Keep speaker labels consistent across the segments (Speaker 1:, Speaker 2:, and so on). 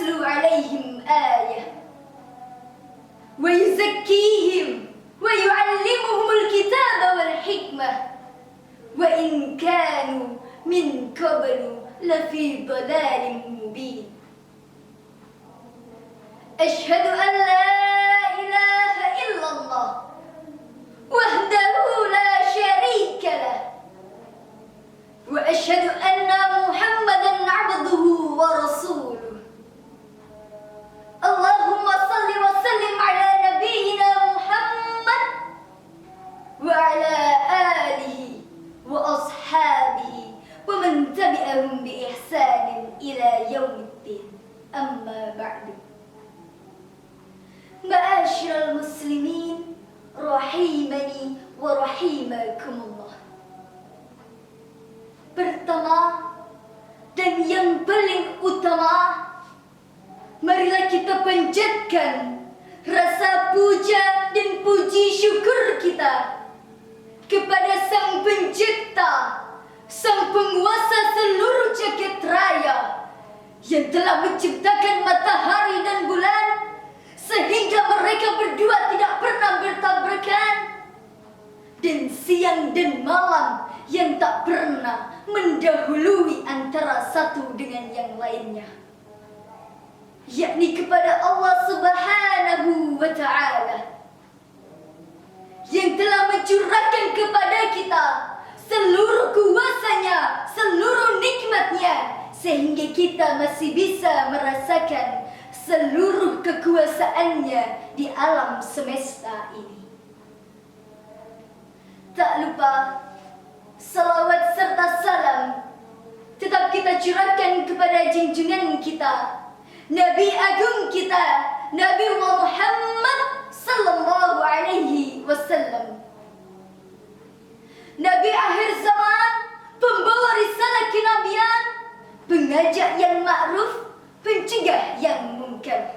Speaker 1: يتلو عليهم آية ويزكيهم ويعلمهم الكتاب والحكمة وإن كانوا من قبل لفي ضلال مبين. أشهد أن لا إله إلا الله وحده لا شريك له وأشهد أن محمدا عبده ورسوله. اللهم صل وسلم على نبينا محمد وعلى آله وأصحابه ومن تبعهم بإحسان إلى يوم الدين. أما بعد. معاشر المسلمين rahimani wa rahimakumullah. Pertama dan yang paling utama, marilah kita panjatkan rasa puja dan puji syukur kita kepada Sang Pencipta, Sang Penguasa seluruh jagat raya yang telah menciptakan matahari dan bulan sehingga mereka berdua tidak pernah bertabrakan, dan siang dan malam yang tak pernah mendahului antara satu dengan yang lainnya, yakni kepada Allah Subhanahu wa Ta'ala yang telah mencurahkan kepada kita seluruh kuasanya, seluruh nikmatnya, sehingga kita masih bisa merasakan seluruh kekuasaannya di alam semesta ini. Tak lupa salawat serta salam tetap kita curahkan kepada junjungan kita, Nabi Agung kita, Nabi Muhammad sallallahu alaihi wasallam, Nabi akhir zaman, pembawa risalah kenabian, pengajak yang ma'ruf, pencegah yang mungkar.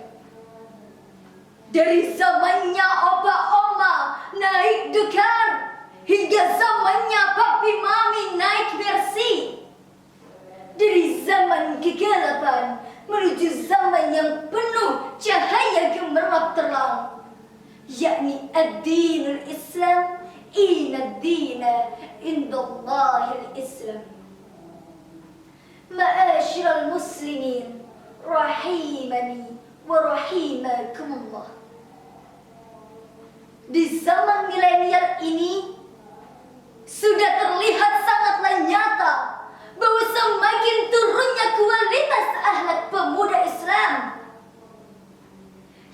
Speaker 1: Dari zamannya Opa Oma naik Dakar hingga zamannya Papi Mami naik Mercy, dari zaman kegelapan menuju zaman yang penuh cahaya gemerlap terang, yakni ad-dinul Islam, inna ad-dina indallahil Islam. Ma'asyiral muslimin rahimani wa rahimakumullah. Di zaman milenial ini sudah terlihat sangatlah nyata bahwa semakin turunnya kualitas akhlak pemuda Islam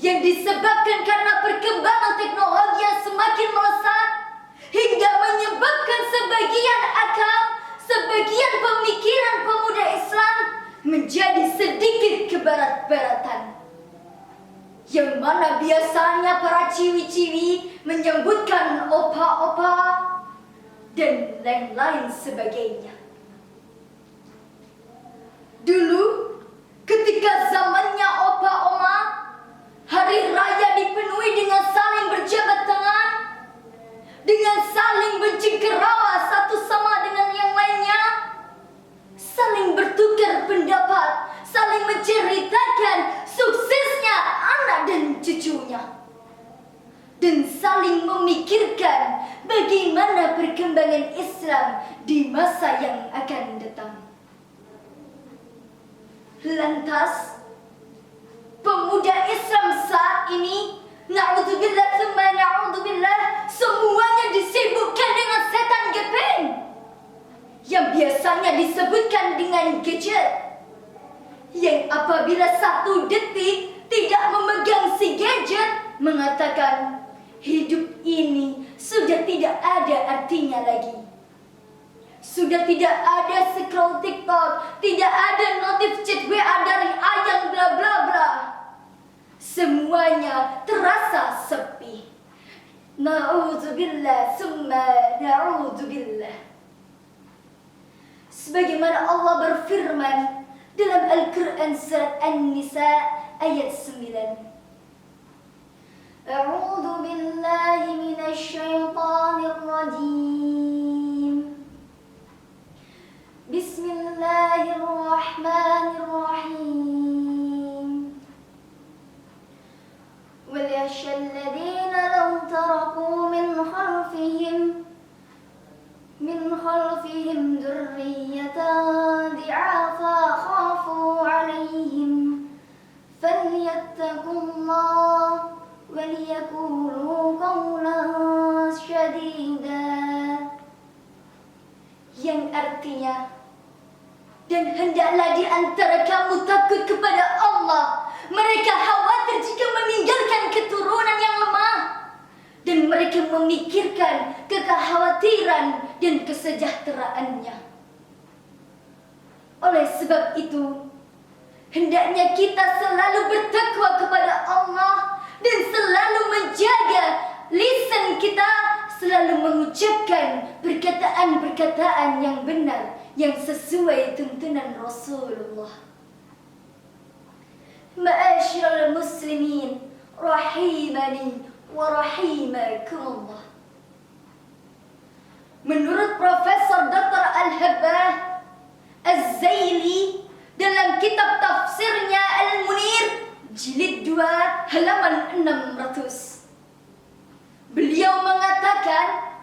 Speaker 1: yang disebabkan karena perkembangan teknologi yang semakin melesat hingga menyebabkan sebagian akal, sebagian pemikiran pemuda Islam menjadi sedikit kebarat-baratan, yang mana biasanya para ciwi-ciwi menyebutkan opa-opa dan lain-lain sebagainya. Dulu ketika zamannya opa oma, hari raya dipenuhi dengan saling berjabat tangan, dengan saling mencengkerawa satu sama dengan yang lainnya, saling bertukar pendapat, saling menceritakan suksesnya anak dan cucunya, dan saling memikirkan bagaimana perkembangan Islam di masa yang akan datang. Lantas, pemuda Islam saat ini, na'udzubillah tsumma na'udzubillah, semuanya disibukkan dengan setan gepeng yang biasanya disebutkan dengan gadget, yang apabila satu detik tidak memegang si gadget mengatakan hidup ini sudah tidak ada artinya lagi. Sudah tidak ada scroll TikTok, tidak ada notif chat WA dari ayang bla bla bla. Semuanya terasa sepi. Na'udzubillah summa na'udzubillah. Sebagaimana Allah berfirman dalam Al-Quran surat An-Nisa ayat 9. A'udzu billahi minasy syaithanir rajim. Bismillahirrahmanirrahim. يخشى الذين لو تركوا من خلفهم ذرية ضعافا خافوا عليهم فليتقوا الله وليقولوا قولا سديدا. Yang artinya, dan hendaklah di antara kamu takut kepada Allah. Mereka khawatir jika meninggalkan keturunan yang lemah, dan mereka memikirkan kekhawatiran dan kesejahteraannya. Oleh sebab itu, hendaknya kita selalu bertakwa kepada Allah dan selalu menjaga lisan kita, selalu mengucapkan perkataan-perkataan yang benar, yang sesuai tuntunan Rasulullah. Ma'asyiral muslimin rahimani wa rahimakumullah. Menurut Profesor Dr. Al-Habbah Az-Zaili dalam kitab tafsirnya Al-Munir jilid 2 halaman 600, beliau mengatakan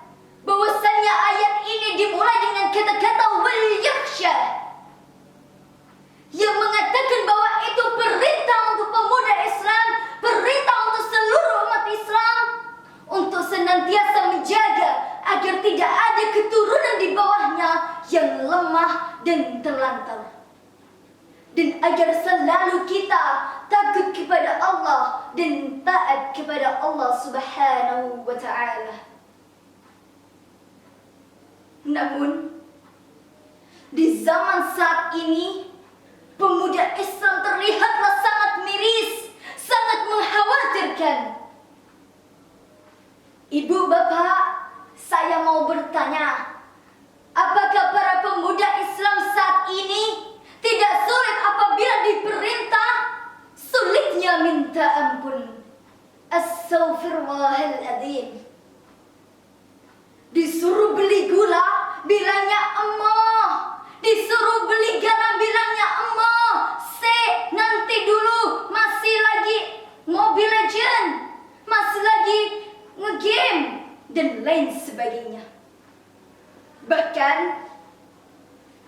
Speaker 1: bahwasannya ayat ini dimulai dengan kata-kata wal yakhsha, yang mengatakan bahwa itu perintah untuk pemuda Islam, perintah untuk seluruh umat Islam untuk senantiasa menjaga agar tidak ada keturunan di bawahnya yang lemah dan terlantar, dan agar selalu kita takut kepada Allah dan taat kepada Allah Subhanahu wa ta'ala. Namun di zaman saat ini, pemuda Islam terlihatlah sangat miris, sangat mengkhawatirkan. Ibu bapak, saya mau bertanya, apakah para pemuda Islam saat ini tidak sulit apabila diperintah? Sulitnya minta ampun. Astaghfirullahaladzim. Disuruh beli gula, bilangnya emoh. Disuruh beli garam, bilangnya emoh. Nanti dulu, masih lagi Mobile Legend, masih lagi ngegame, dan lain sebagainya. Bahkan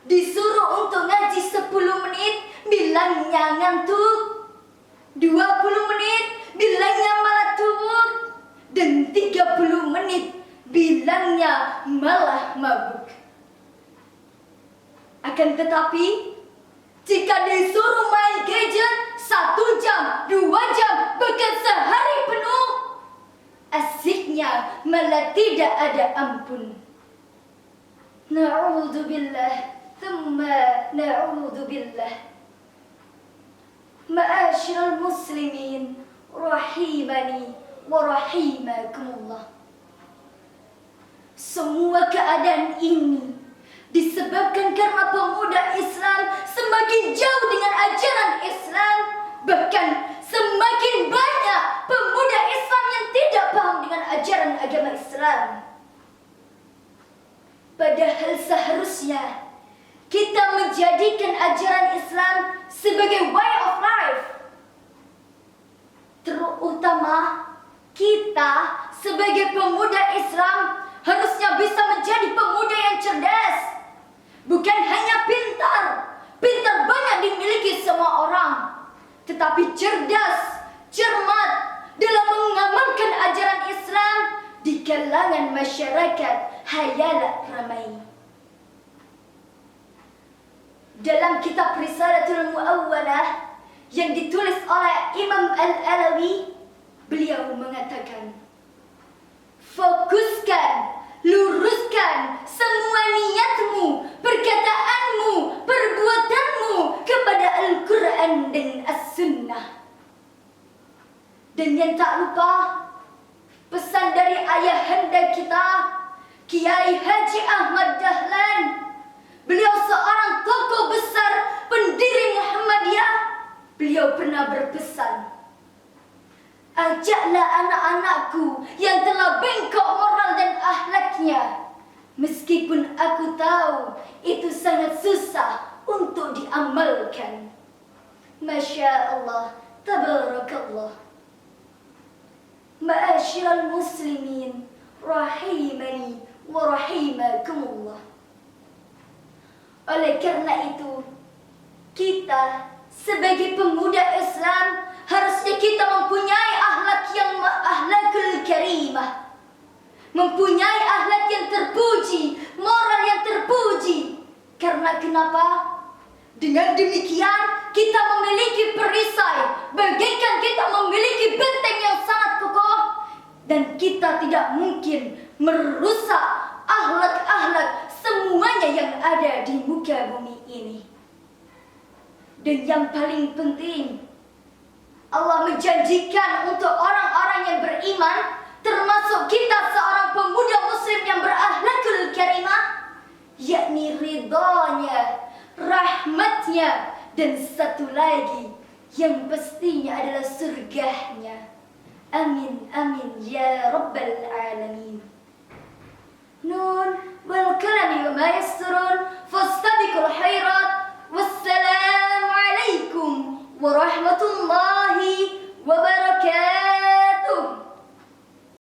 Speaker 1: disuruh untuk ngaji 10 menit, bilangnya ngantuk. 20 menit, bilangnya malah tubuk. Dan 30 menit, bilangnya malah mabuk. Akan tetapi, jika disuruh main gadget 1 jam, 2 jam, bahkan sehari penuh, asiknya malah tidak ada ampun. Na'udzubillah, thumma na'udzubillah. Ma'asyiral muslimin rahimani wa rahimakumullah. Semua keadaan ini disebabkan karena pemuda Islam semakin jauh dengan ajaran Islam. Bahkan semakin banyak pemuda Islam yang tidak paham dengan ajaran agama Islam. Padahal seharusnya kita menjadikan ajaran Islam sebagai way of life. Terutama kita sebagai pemuda Islam harusnya bisa menjadi pemuda yang cerdas. Bukan hanya pintar. Pintar banyak dimiliki semua orang, tetapi cerdas, cermat dalam mengamalkan ajaran Islam di kalangan masyarakat hayalah ramai. Dalam kitab Risalatul Mu'awwalah yang ditulis oleh Imam Al-Alawi, beliau mengatakan, fokuskan, luruskan semua niatmu, perkataanmu, perbuatanmu kepada Al-Quran dan As-Sunnah. Dan yang tak lupa, pesan dari ayahanda kita, Kiai Haji Ahmad Dahlan. Beliau seorang tokoh besar, pendiri Muhammadiyah. Beliau pernah berpesan, ajaklah anak-anakku yang telah bengkok moral dan akhlaknya, meskipun aku tahu itu sangat susah untuk diamalkan. Masya Allah, tabarakallah. Ma'asyiral muslimin, rahimani wa rahimakumullah. Oleh karena itu, kita sebagai pemuda Islam harusnya kita mempunyai akhlakul karimah, mempunyai akhlak yang terpuji, moral yang terpuji. Karena kenapa? Dengan demikian kita memiliki perisai, bagaikan kita memiliki benteng yang sangat kokoh, dan kita tidak mungkin merusak akhlak-akhlak semuanya yang ada di muka bumi ini. Dan yang paling penting, Allah menjanjikan untuk orang-orang yang beriman, termasuk kita seorang pemuda muslim yang berakhlakul karimah, yakni ridhonya, rahmatnya, dan satu lagi yang pastinya adalah surganya. Amin amin ya rabbal alamin. Nun wal kalami wa ma yasturun fastabiqul khairat. Wassalamu alaikum warahmatullahi